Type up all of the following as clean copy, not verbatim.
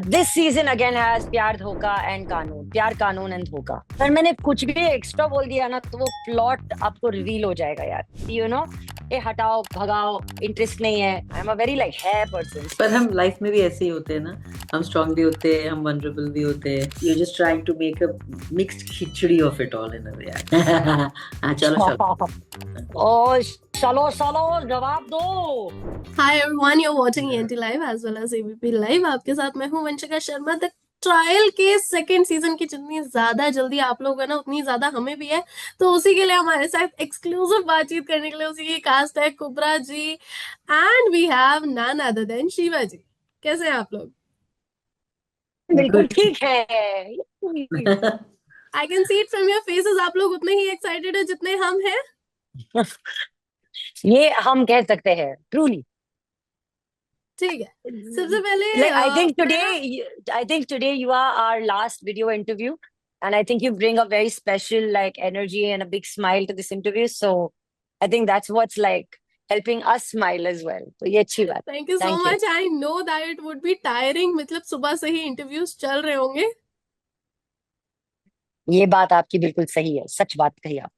This season again has प्यार धोखा and कानून, प्यार कानून एंड धोखा। पर मैंने कुछ भी एक्स्ट्रा बोल दिया ना तो वो प्लॉट आपको रिवील हो जाएगा यार, यू नो। ये हटाओ भगाओ, इंटरेस्ट नहीं है। I am a very like है पर्सन। पर हम लाइफ में भी ऐसे ही होते हैं ना, हम स्ट्रांग भी होते हैं, हम वनरेबल भी होते हैं। You just trying to make a mixed khichdi of it all in a way. हाँ, चलो चलो। ओ, चलो चलो जवाब दो। Hi everyone, you're watching ENT Live as well as ABP Live. आपके साथ मैं हूँ वंशिका शर्मा। द ट्रायल के सेकेंड सीजन की जितनी ज्यादा जल्दी आप लोग है ना, उतनी ज्यादा हमें भी है। तो उसी के लिए हमारे साथ एक्सक्लूसिव बातचीत करने के लिए उसी की कास्ट है Kubra ji, and we have none other than Shiva ji. कैसे हैं आप लोग? बिल्कुल गुड। ठीक है। I can see it from your faces, आप लोग उतने ही एक्साइटेड है जितने हम हैं। ये हम कह सकते हैं ट्रूली। ठीक है, सबसे पहले Like मैं ना I think today you are our last video interview, and I think you bring a very special like energy and a big smile to this interview. So I think that's what's like helping us smile as well. तो ये अच्छी बात। Thank you so Thank you. Much. I know that it would be tiring, मतलब सुबह से ही interviews चल रहे होंगे। ये बात आपकी बिल्कुल सही है, सच बात कही आप।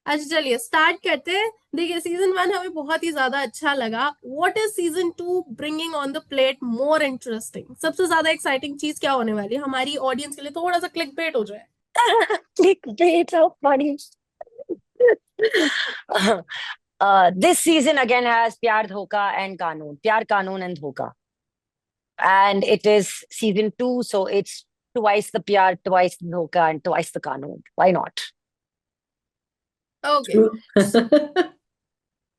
अच्छा चलिए स्टार्ट करते हैं। देखिए सीजन 1 हमें बहुत ही ज्यादा अच्छा लगा। What is season 2 bringing on the plate more interesting? सबसे ज्यादा एक्साइटिंग चीज क्या होने वाली है हमारी ऑडियंस के लिए? थोड़ा सा क्लिक बेट हो जाए। Clickbait, so funny. This season again has प्यार धोखा and कानून, प्यार कानून and धोखा, and it is season 2, so it's twice the प्यार, twice the धोखा and twice the कानून. Why not? Okay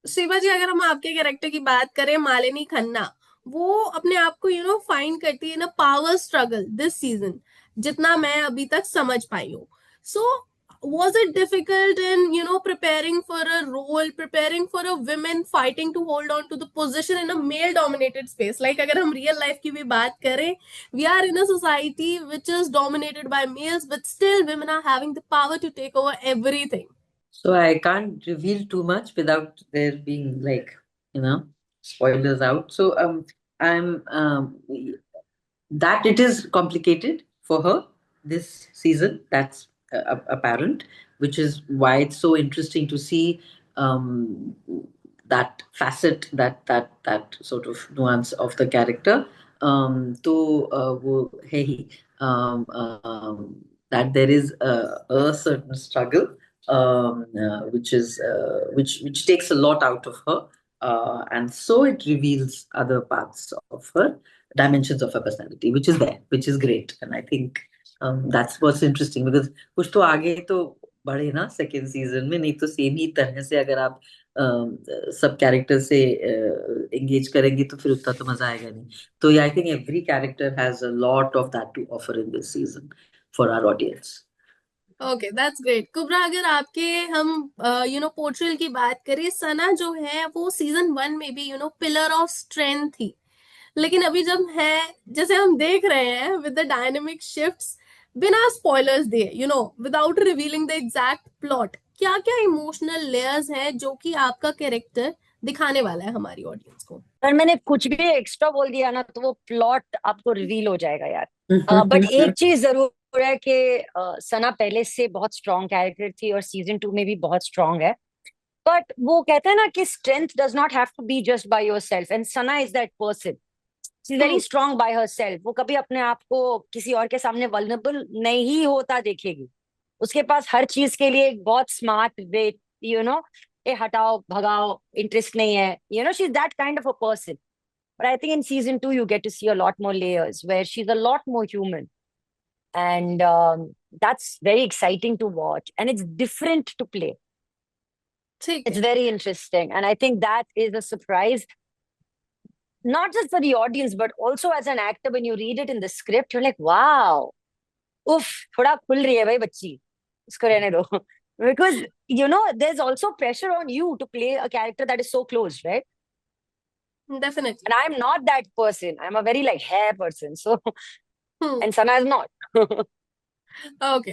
Shiva ji, अगर हम आपके कैरेक्टर की बात करें, मालिनी खन्ना, वो अपने आप को फाइंड करती है ना पावर स्ट्रगल दिस सीजन, जितना मैं अभी तक समझ पाई हूँ। सो was it difficult in preparing for a role, preparing for a women fighting to hold on to the position in a male dominated space? Like अगर हम real life की भी बात करें, we are in a society which is dominated by males, but still women are having the power to take over everything. So I can't reveal too much without there being like, spoilers out. So I'm that it is complicated for her this season. That's apparent, which is why it's so interesting to see um, that facet, that sort of nuance of the character. वो है ही that there is a certain struggle which takes a lot out of her, and so it reveals other parts of her, dimensions of her personality, which is there, which is great. And I think that's what's interesting, because कुछ तो आगे तो बढ़े ना second season में, नहीं तो same ही तरह से अगर आप सब कैरेक्टर से एंगेज करेंगे तो फिर उतना तो मजा आएगा नहीं। तो I think every character has a lot of that to offer in this season for our audience. Okay that's great. Kubra, अगर आपके हम पोर्ट्रेल की बात करें, सना जो है वो सीजन 1 में भी पिलर ऑफ स्ट्रेंथ थी, लेकिन अभी जब है, जैसे हम देख रहे हैं विद द डायनेमिक शिफ्ट्स, बिना स्पॉयलर्स दिए, without revealing the exact plot, क्या क्या इमोशनल लेयर्स हैं जो कि आपका कैरेक्टर दिखाने वाला है हमारी ऑडियंस को? पर मैंने कुछ भी एक्स्ट्रा बोल दिया ना तो वो प्लॉट आपको रिवील हो जाएगा यार। बट एक चीज जरूर है कि सना पहले से बहुत स्ट्रॉन्ग कैरेक्टर थी और सीजन 2 में भी बहुत स्ट्रॉन्ग है। बट वो कहते हैं ना कि strength does not have to be just by yourself, and Sana is that person. She is very strong by herself. वो कभी अपने आप को किसी और के सामने वल्नरेबल नहीं होता देखेगी। उसके पास हर चीज के लिए एक बहुत स्मार्ट वे, यू नो, ये हटाओ भगाओ, इंटरेस्ट नहीं है, she is that kind of a person. But I think in season 2, you get to see a lot more layers where she's a lot more human. And that's very exciting to watch. And it's different to play. ठीक It's है। very interesting. And I think that is a surprise, not just for the audience, but also as an actor. When you read it in the script, you're like, wow, oof, thoda khul rahi hai bhai bachchi. Isko rehne do. Because, there's also pressure on you to play a character that is so close, right? Definitely. And I'm not that person. I'm a very like hair person. So, hmm and Sana is not. Okay,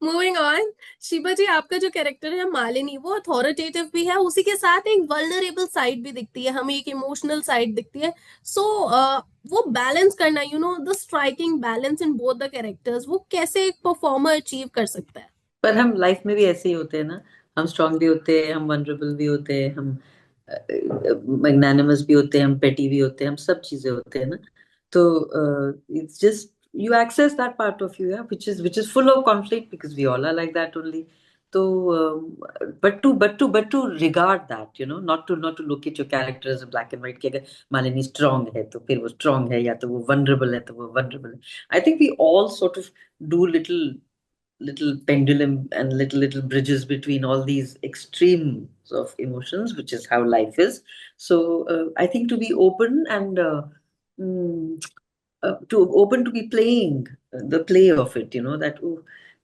moving on. Shiba ji, आपका जो character है मालिनी, वो authoritative भी है, उसी के साथ एक वल्नरेबल साइड भी दिखती है हमें, एक इमोशनल साइड दिखती है। सो वो बैलेंस करना, the striking balance in both the characters, वो कैसे एक परफॉर्मर अचीव कर सकता है? पर हम लाइफ में भी ऐसे ही होते हैं ना, हम स्ट्रांग भी होते हैं, हम वनरेबल भी होते हैं, हम मैग्नानिमस भी होते हैं, हम पेटी भी होते हैं, हम सब चीजें होते हैं ना। तो it's just you access that part of you, yeah, which is full of conflict because we all are like that only. So but to regard that, not to look at your character as a black and white कि अगर Malini strong है तो फिर वो strong है, या तो वो vulnerable है तो वो vulnerable है. I think we all sort of do little pendulum and little bridges between all these extremes of emotions, which is how life is. So I think to be open and mm, to open to be playing the play of it, that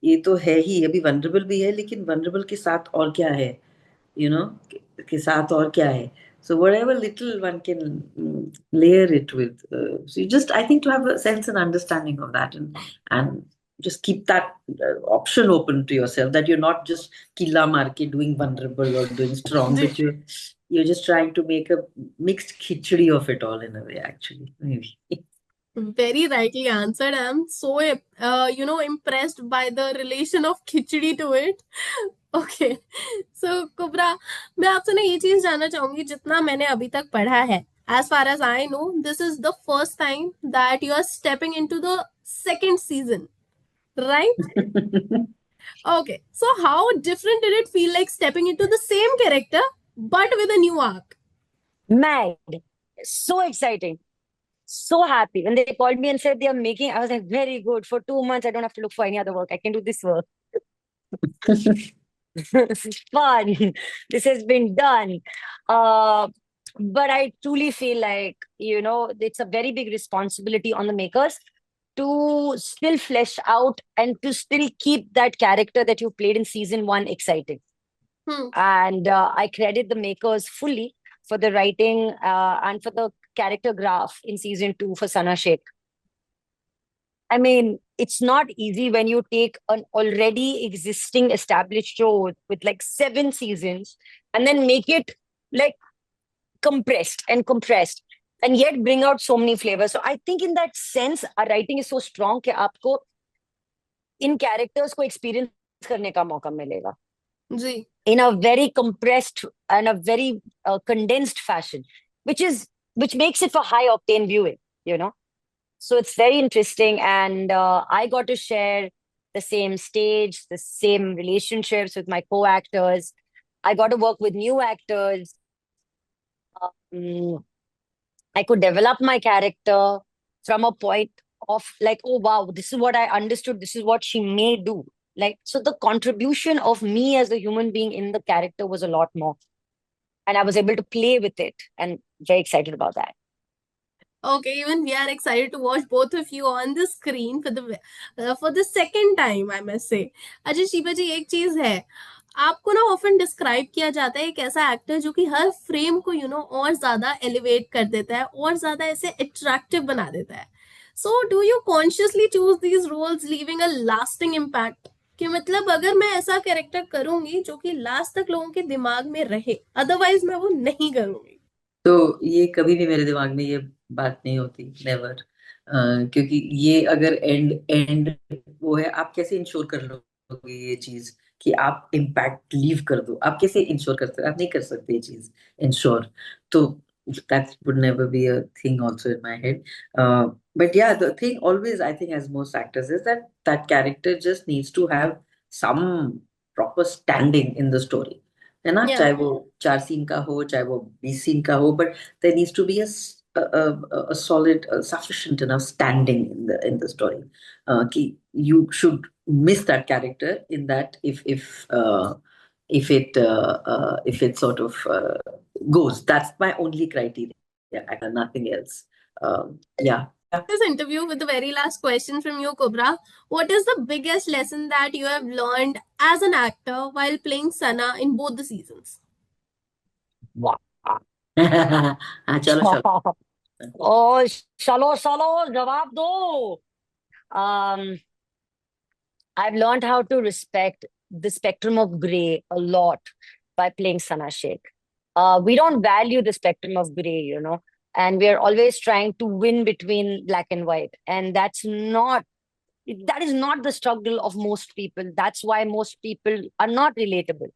ये तो है ही, अभी vulnerable भी है, लेकिन vulnerable के साथ और क्या है, के साथ और क्या है. So whatever little one can layer it with. So you just, I think, to have a sense and understanding of that, and just keep that option open to yourself, that you're not just killa marke doing vulnerable or doing strong, but you're just trying to make a mixed khichdi of it all in a way, actually, maybe. Very rightly answered. I'm so, impressed by the relation of khichdi to it. Okay, so Kubra, मैं आपसे ना ये चीज जानना चाहूंगी, जितना मैंने अभी तक पढ़ा है, as far as I know, this is the first time that you are stepping into the second season, right? Okay, so how different did it feel like stepping into the same character but with a new arc? Mad. So exciting. So happy. When they called me and said they are making, I was like, very good. For 2 months, I don't have to look for any other work. I can do this work. This is fun. This has been done. But I truly feel like, it's a very big responsibility on the makers to still flesh out and to still keep that character that you played in season one exciting. And I credit the makers fully for the writing and for the character graph in season two for Sana Sheikh. I mean, it's not easy when you take an already existing established show with like 7 seasons and then make it like compressed and yet bring out so many flavors. So I think in that sense, our writing is so strong कि आपको इन characters को experience करने का मौका मिलेगा. जी. In a very compressed and a very condensed fashion, which makes it for high octane viewing. So it's very interesting, and I got to share the same stage, the same relationships with my co-actors. I got to work with new actors. I could develop my character from a point of like, oh wow, this is what I understood, this is what she may do. Like, so the contribution of me as a human being in the character was a lot more. And I was able to play with it, and very excited about that. Okay, even we are excited to watch both of you on the screen for the second time, I must say. अच्छा Shiba जी, एक चीज है, आपको ना often describe किया जाता है एक ऐसा एक्टर जो कि हर फ्रेम को और ज्यादा एलिवेट कर देता है, और ज्यादा ऐसे अट्रैक्टिव बना देता है. So do you consciously choose these roles leaving a lasting impact, कि मतलब अगर मैं ऐसा कैरेक्टर करूंगी जो कि लास्ट तक लोगों के दिमाग में रहे, अदरवाइज मैं वो नहीं करूंगी? तो ये कभी भी मेरे दिमाग में ये बात नहीं होती, नेवर. क्योंकि ये अगर एंड एंड वो है, आप कैसे इंश्योर कर लोगे ये चीज कि आप इम्पैक्ट लीव कर दो? आप कैसे इंश्योर करते हो? आप नहीं कर सकते ये चीज इंश्योर. तो that would never be a thing also in my head. But yeah, the thing always, I think, as most actors, is that character just needs to have some proper standing in the story, है ना? Yeah. चाहे वो 4 scene का हो, चाहे वो 20 scene का हो, but there needs to be a solid, sufficient enough standing in the story. कि you should miss that character in that if it sort of goes. That's my only criteria. Yeah, nothing else. Yeah. This interview with the very last question from you, Cobra. What is the biggest lesson that you have learned as an actor while playing Sana in both the seasons? Wow. हाँ, चलो. Oh, चलो जवाब दो. I've learned how to respect the spectrum of gray a lot by playing Sana Sheikh. We don't value the spectrum of gray, and we're always trying to win between black and white. And that is not the struggle of most people. That's why most people are not relatable,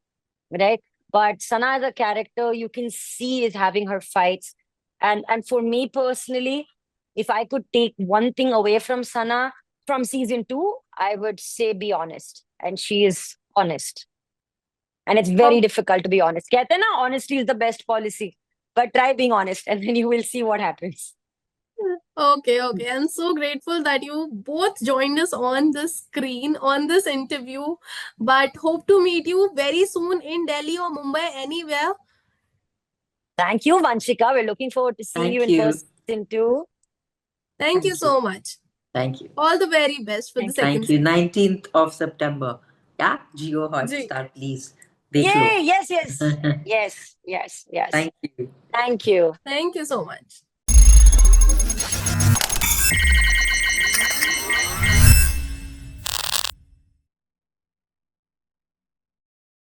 right? But Sana as a character, you can see is having her fights. And for me personally, if I could take one thing away from Sana from season 2, I would say be honest. And she is honest. And it's very difficult to be honest. कहते हैं ना, honesty is the best policy. But try being honest and then you will see what happens. Okay. I'm so grateful that you both joined us on the screen, on this interview. But hope to meet you very soon in Delhi or Mumbai, anywhere. Thank you, Vanshika. We're looking forward to seeing Thank you in you. person too. Thank you so much. Thank you. All the very best for the second Thank you. 19th of September. Yeah, Jio Hotstar, please. देख लो. Yay! Yes. Thank you. Thank you. Thank you so much.